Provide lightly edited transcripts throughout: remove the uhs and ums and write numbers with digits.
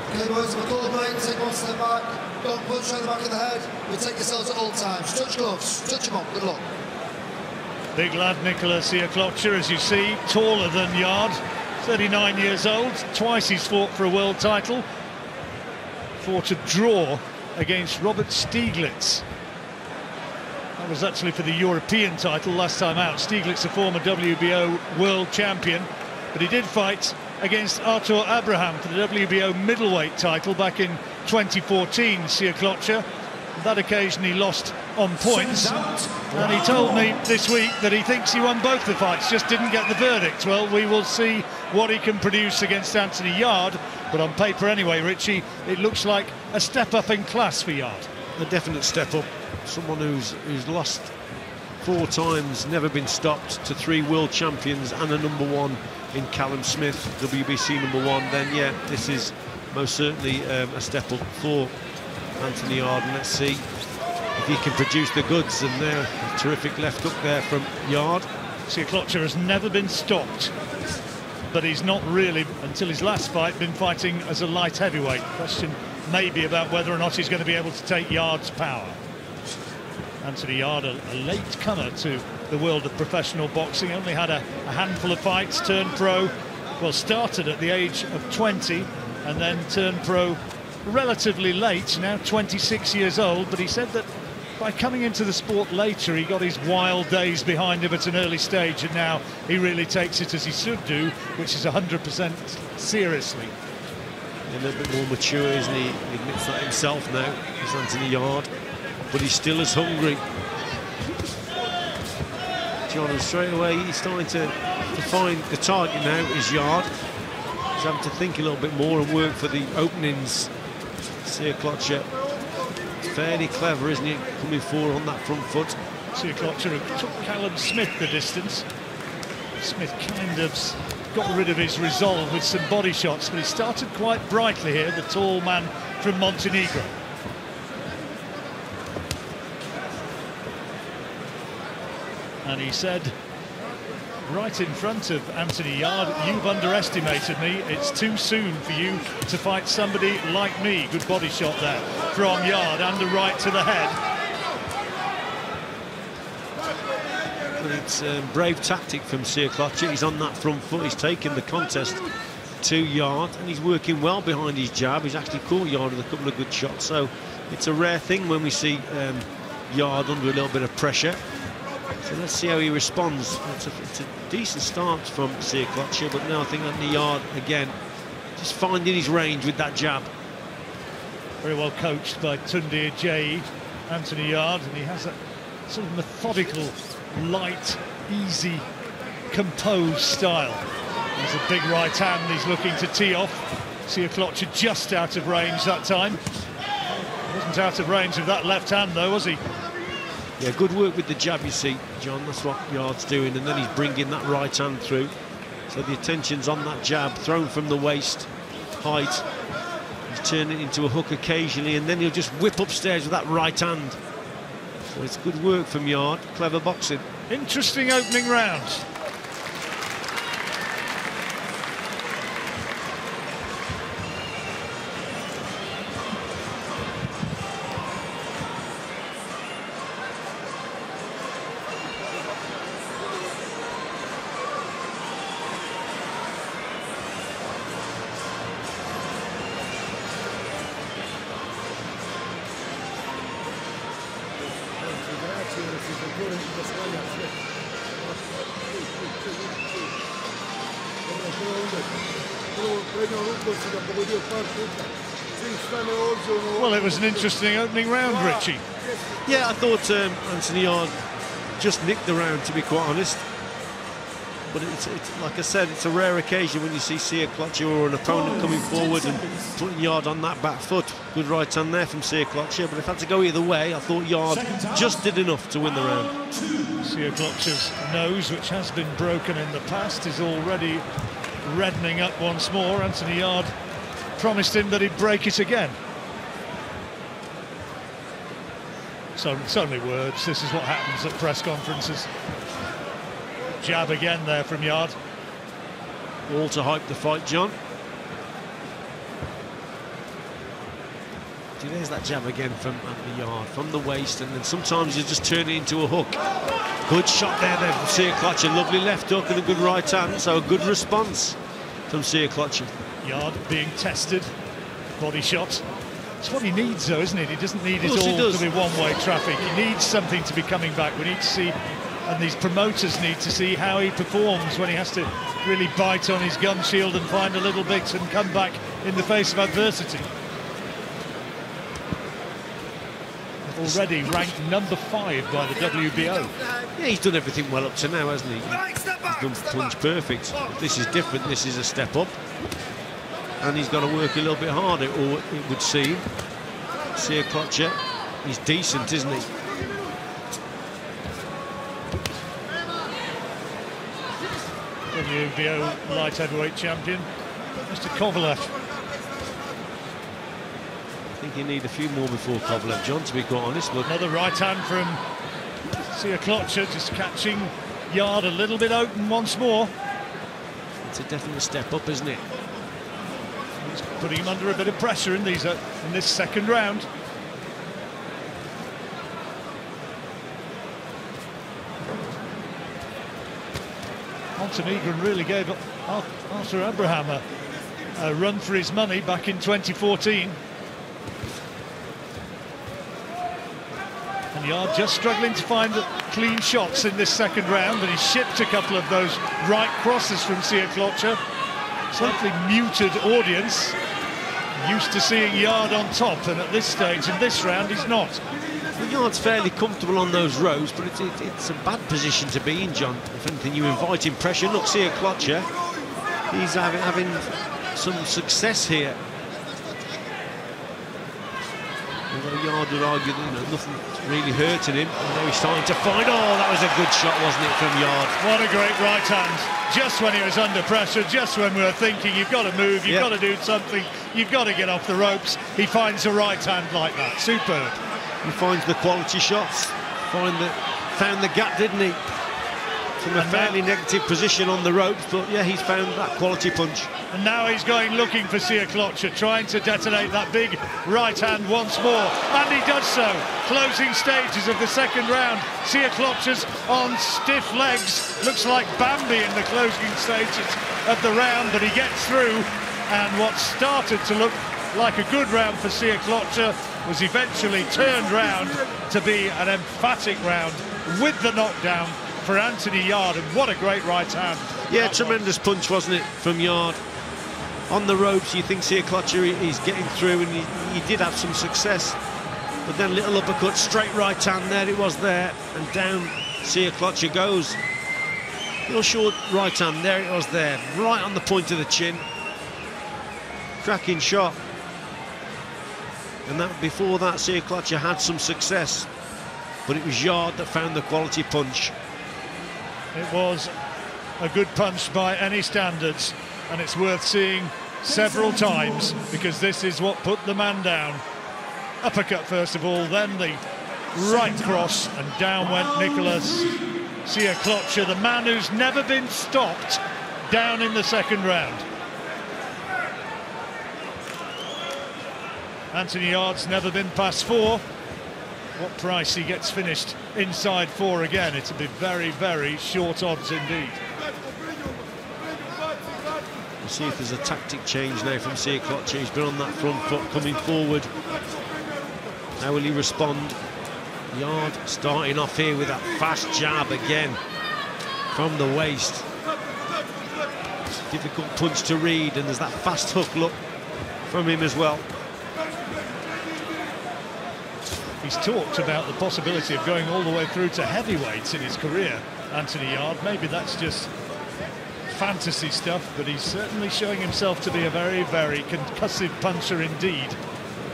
Okay, boys, we're called right, take one step back, don't punch around the back of the head, protect yourselves at all times, touch gloves, touch them up, good luck. Big lad Nikola Sjekloća, as you see, taller than Yarde, 39 years old, twice he's fought for a world title, fought a draw against Robert Stieglitz. That was actually for the European title last time out. Stieglitz, a former WBO world champion, but he did fight against Artur Abraham for the WBO middleweight title back in 2014, Sjekloća. On that occasion he lost on points, and he told me this week that he thinks he won both the fights, just didn't get the verdict. Well, we will see what he can produce against Anthony Yarde, but on paper anyway, Richie, it looks like a step up in class for Yarde. A definite step up. Someone who's lost 4 times, never been stopped, to 3 world champions and a #1 in Callum Smith, WBC #1. Then yeah, this is most certainly a step up for Anthony Yarde, and let's see if he can produce the goods. And there, a terrific left hook there from Yarde. Sjekloća has never been stopped, but he's not really, until his last fight, been fighting as a light heavyweight. Question maybe about whether or not he's going to be able to take Yarde's power. Anthony Yarde, a late comer to the world of professional boxing, only had a handful of fights, turned pro, well, started at the age of 20 and then turned pro relatively late, now 26 years old, but he said that by coming into the sport later he got his wild days behind him at an early stage, and now he really takes it as he should do, which is 100% seriously. A little bit more mature, isn't he? He admits that himself now, he's Anthony Yarde, but he's still as hungry. John, and straight away he's starting to find the target now is Yarde. He's having to think a little bit more and work for the openings. Sjekloća, fairly clever, isn't he, coming forward on that front foot. Sjekloća took Callum Smith the distance. Smith kind of got rid of his resolve with some body shots, but he started quite brightly here, the tall man from Montenegro. And he said, right in front of Anthony Yarde, you've underestimated me. It's too soon for you to fight somebody like me. Good body shot there from Yarde, and a right to the head. Well, it's a brave tactic from Sjekloća. He's on that front foot. He's taken the contest to Yarde, and he's working well behind his jab. He's actually caught Yarde with a couple of good shots. So it's a rare thing when we see Yarde under a little bit of pressure. So let's see how he responds. It's a decent start from Sjekloća, but now I think Anthony Yarde, again, just finding his range with that jab. Very well coached by Tunde Ajayi, Anthony Yarde, and he has a sort of methodical, light, easy, composed style. There's a big right hand he's looking to tee off. Sjekloća just out of range that time. Wasn't out of range of that left hand though, was he? Yeah, good work with the jab, you see, John. That's what Yarde's doing, and then he's bringing that right hand through. So the attention's on that jab, thrown from the waist height. He's turning it into a hook occasionally, and then he'll just whip upstairs with that right hand. So it's good work from Yarde, clever boxing. Interesting opening round. Well, it was an interesting opening round, Richie. Yeah, I thought Anthony Yarde just nicked the round, to be quite honest. But it's like I said, it's a rare occasion when you see Sjekloća or an opponent coming forward and putting Yarde on that back foot. Good right hand there from Sjekloća, but if I had to go either way, I thought Yarde just did enough to win the round. Sjekloća's nose, which has been broken in the past, is already reddening up once more. Anthony Yarde promised him that he'd break it again. So it's only words. This is what happens at press conferences. Jab again there from Yarde. All to hype the fight, John. There's that jab again from Anthony Yarde, from the waist, and then sometimes you just turn it into a hook. Good shot there from Sjekloća, lovely left hook and a good right hand, so a good response from Sjekloća. Yarde being tested, body shot. It's what he needs though, isn't it? He doesn't need it all to be one-way traffic. He needs something to be coming back. We need to see, and these promoters need to see how he performs when he has to really bite on his gun shield and find a little bit and come back in the face of adversity. Already ranked number 5 by the WBO. Yeah, he's done everything well up to now, hasn't he? He's done punch perfect. This is different, this is a step up. And he's got to work a little bit harder, or it would seem. Sjekloća, he's decent, isn't he? WBO light heavyweight champion, Mr. Kovalev. I think you need a few more before Kovalev, John, to be quite honest. But another right hand from Sjekloća, just catching Yarde a little bit open once more. It's a definite step up, isn't it? He's putting him under a bit of pressure in this second round. Montenegrin really gave Arthur Abraham a run for his money back in 2014. And Yarde just struggling to find clean shots in this second round, and he shipped a couple of those right crosses from Sjekloća. Slightly muted audience, used to seeing Yarde on top, and at this stage, in this round, he's not. Well, Yarde's fairly comfortable on those ropes, but it's a bad position to be in, John. If anything, you invite in pressure. Look, Sjekloća, he's having some success here. Although Yarde would argue that nothing's really hurting him. Now he's starting to find. Oh, that was a good shot, wasn't it, from Yarde? What a great right hand. Just when he was under pressure, just when we were thinking you've got to move, you've got to do something, you've got to get off the ropes, he finds a right hand like that. Superb. He finds the quality shots. Found the gap, didn't he? From a fairly negative position on the ropes, but yeah, he's found that quality punch. And now he's going looking for Sjekloća, trying to detonate that big right hand once more, and he does so. Closing stages of the second round. Sjekloća's on stiff legs, looks like Bambi in the closing stages of the round, but he gets through, and what started to look like a good round for Sjekloća was eventually turned round to be an emphatic round with the knockdown for Anthony Yarde, and what a great right hand. Yeah, tremendous punch, wasn't it, from Yarde? On the ropes, you think Sjekloća is getting through, and he did have some success. But then little uppercut, straight right hand, there it was there, and down Sjekloća goes. Little short right hand, there it was there, right on the point of the chin. Cracking shot. And that before that, Sjekloća had some success, but it was Yarde that found the quality punch. It was a good punch by any standards, and it's worth seeing several times, because this is what put the man down. Uppercut first of all, then the right cross, and down went Nikola Sjekloća, the man who's never been stopped, down in the second round. Anthony Yarde's never been past 4. What price he gets finished inside 4 again, it'll be very, very short odds indeed. We'll see if there's a tactic change now from Sjekloća. He's been on that front foot, coming forward. How will he respond? Yarde starting off here with that fast jab again from the waist. Difficult punch to read, and there's that fast hook look from him as well. He's talked about the possibility of going all the way through to heavyweights in his career, Anthony Yarde. Maybe that's just fantasy stuff, but he's certainly showing himself to be a very, very concussive puncher indeed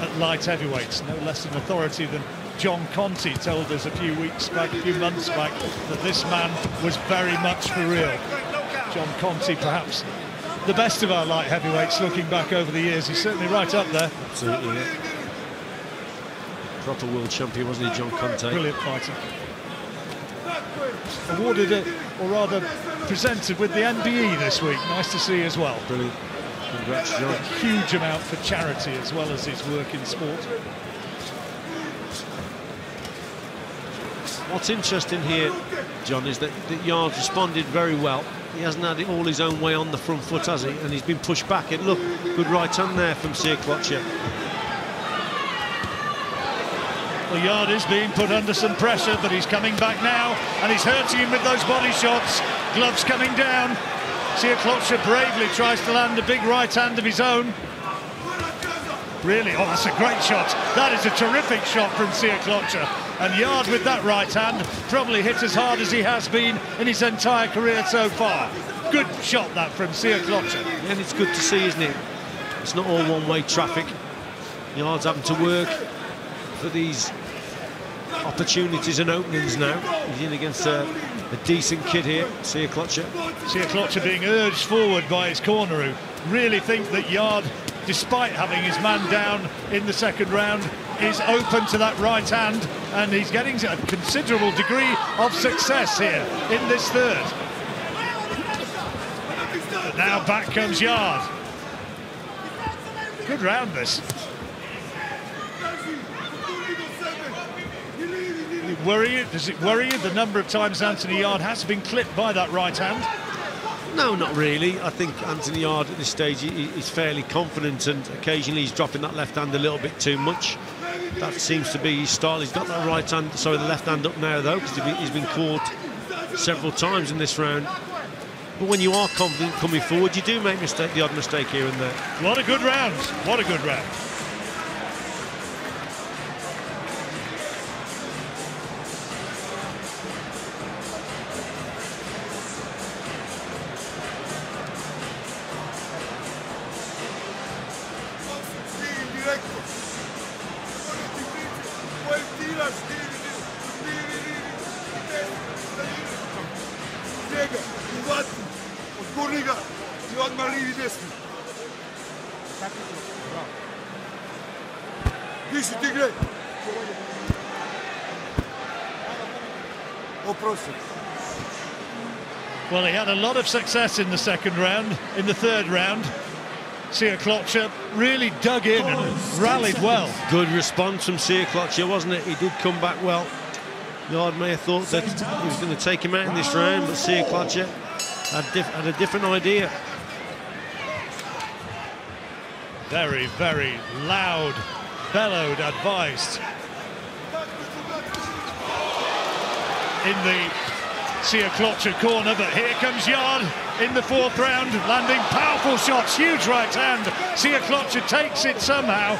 at light heavyweights. No less an authority than John Conti told us a few months back, that this man was very much for real. John Conti, perhaps the best of our light heavyweights looking back over the years. He's certainly right up there. Absolutely, yeah. Proper world champion, wasn't he, John Conti? Brilliant fighter. Awarded, or rather presented with the NBE this week. Nice to see as well. Brilliant. Congrats, John. Huge amount for charity as well as his work in sport. What's interesting here, John, is that Yarde responded very well. He hasn't had it all his own way on the front foot, has he? And he's been pushed back. And look, good right hand there from Sjekloća. Well, Yarde is being put under some pressure, but he's coming back now, and he's hurting him with those body shots. Gloves coming down. Sjekloća bravely tries to land a big right hand of his own. Really, oh, that's a great shot. That is a terrific shot from Sjekloća. And Yarde with that right hand probably hit as hard as he has been in his entire career so far. Good shot that from Sjekloća. And it's good to see, isn't it? It's not all one-way traffic. Yarde's having to work for these opportunities and openings now. He's in against a decent kid here, Sjekloća. Sjekloća being urged forward by his corner, who really think that Yarde, despite having his man down in the second round, is open to that right hand, and he's getting a considerable degree of success here in this third. But now back comes Yarde. Good round this. Does it worry you the number of times Anthony Yarde has been clipped by that right hand? No, not really. I think Anthony Yarde at this stage is fairly confident, and occasionally he's dropping that left hand a little bit too much. That seems to be his style. He's got that right hand, sorry, the left hand up now though, because he's been caught several times in this round. But when you are confident coming forward, you do make the odd mistake here and there. What a good round. What a good round. Well, he had a lot of success in the second round. In the third round, Sjekloća really dug in and rallied well. Good response from Sjekloća, wasn't it? He did come back well. Yarde may have thought that he was going to take him out in this round, but Sjekloća had a different idea. Very, very loud, bellowed advice in the Sjekloća corner, but here comes Yarde in the fourth round, landing powerful shots, huge right hand. Sjekloća takes it somehow.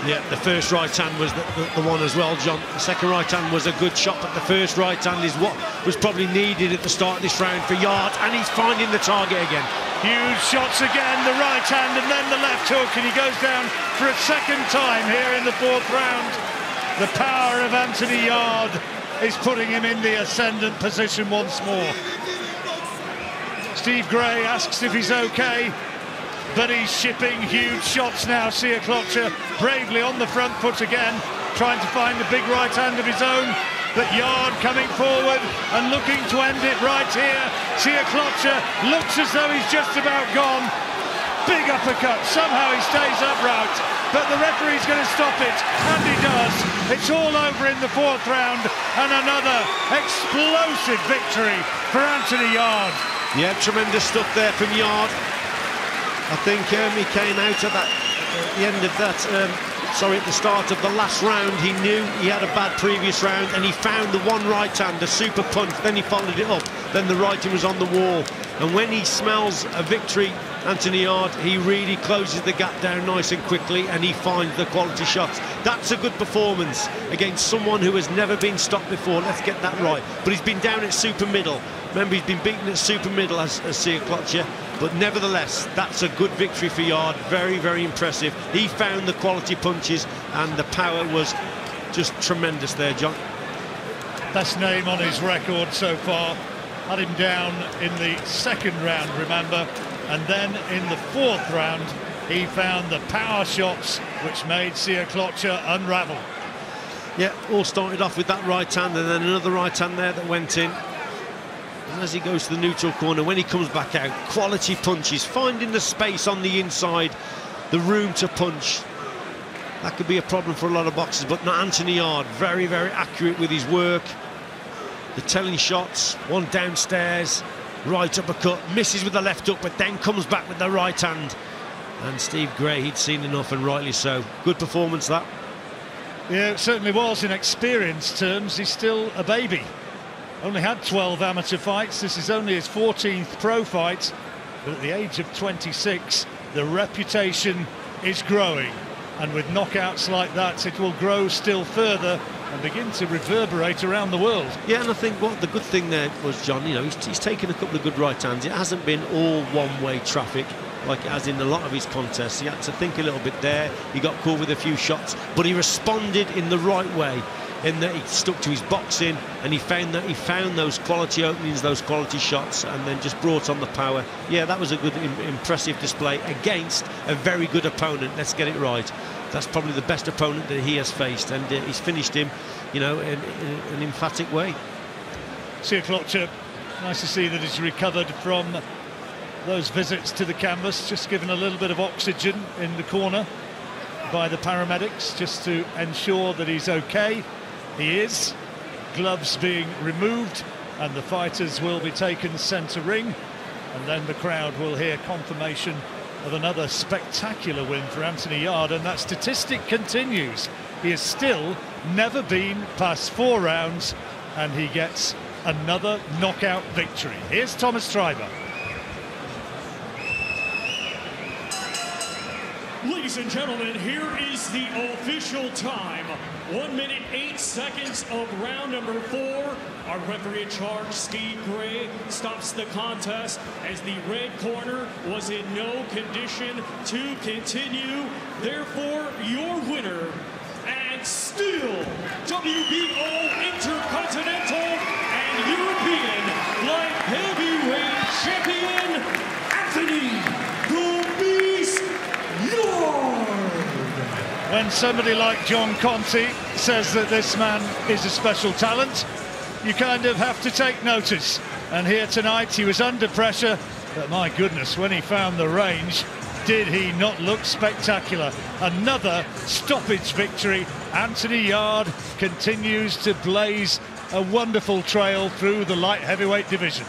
Yeah, the first right hand was the one as well, John. The second right hand was a good shot, but the first right hand is what was probably needed at the start of this round for Yarde, and he's finding the target again. Huge shots again, the right hand and then the left hook, and he goes down for a second time here in the fourth round. The power of Anthony Yarde is putting him in the ascendant position once more. Steve Gray asks if he's okay, but he's shipping huge shots now. Sjekloća bravely on the front foot again, trying to find the big right hand of his own, but Yarde coming forward and looking to end it right here. Sjekloća looks as though he's just about gone. Big uppercut, somehow he stays upright, but the referee's going to stop it, and he does. It's all over in the fourth round, and another explosive victory for Anthony Yarde. Yeah, tremendous stuff there from Yarde. I think he came out at the end of that, at the start of the last round, he knew he had a bad previous round, and he found the one right hand, a super punch, then he followed it up, then the right hand was on the wall. And when he smells a victory, Anthony Yarde, he really closes the gap down nice and quickly, and he finds the quality shots. That's a good performance against someone who has never been stopped before. Let's get that right. But he's been down at super middle. Remember, he's been beaten at super middle as Sjekloća, but nevertheless, that's a good victory for Yarde. Very, very impressive. He found the quality punches, and the power was just tremendous there, John. Best name on his record so far. Had him down in the second round, remember, and then in the fourth round he found the power shots which made Sjekloća unravel. Yeah, all started off with that right hand, and then another right hand there that went in. And as he goes to the neutral corner, when he comes back out, quality punches, finding the space on the inside, the room to punch. That could be a problem for a lot of boxers, but not Anthony Yarde. Very, very accurate with his work. The telling shots, one downstairs, right uppercut, misses with the left hook, but then comes back with the right hand. And Steve Gray, he'd seen enough, and rightly so. Good performance, that. Yeah, it certainly was. In experience terms, he's still a baby. Only had 12 amateur fights. This is only his 14th pro fight. But at the age of 26, the reputation is growing. And with knockouts like that, it will grow still further and begin to reverberate around the world. Yeah, and I think what the good thing there was, John, you know, he's taken a couple of good right hands. It hasn't been all one-way traffic like it has in a lot of his contests. He had to think a little bit there. He got caught with a few shots, but he responded in the right way, in that he stuck to his boxing, and he found those quality openings, those quality shots, and then just brought on the power. Yeah, that was a good, impressive display against a very good opponent. Let's get it right. That's probably the best opponent that he has faced, and he's finished him, you know, in an emphatic way. Sjekloća, nice to see that he's recovered from those visits to the canvas, just given a little bit of oxygen in the corner by the paramedics, just to ensure that he's okay. He is. Gloves being removed, and the fighters will be taken centre ring, and then the crowd will hear confirmation of another spectacular win for Anthony Yarde, and that statistic continues. He has still never been past 4 rounds, and he gets another knockout victory. Here's Thomas Treiber. Ladies and gentlemen, here is the official time. 1 minute, 8 seconds of round number 4. Our referee in charge, Steve Gray, stops the contest as the red corner was in no condition to continue. Therefore, your winner, and still WBO Inter-Continental and European light heavyweight champion, Anthony the Beast Yarde. When somebody like John Conti says that this man is a special talent, you kind of have to take notice. And here tonight he was under pressure, but my goodness, when he found the range, did he not look spectacular. Another stoppage victory. Anthony Yarde continues to blaze a wonderful trail through the light heavyweight division.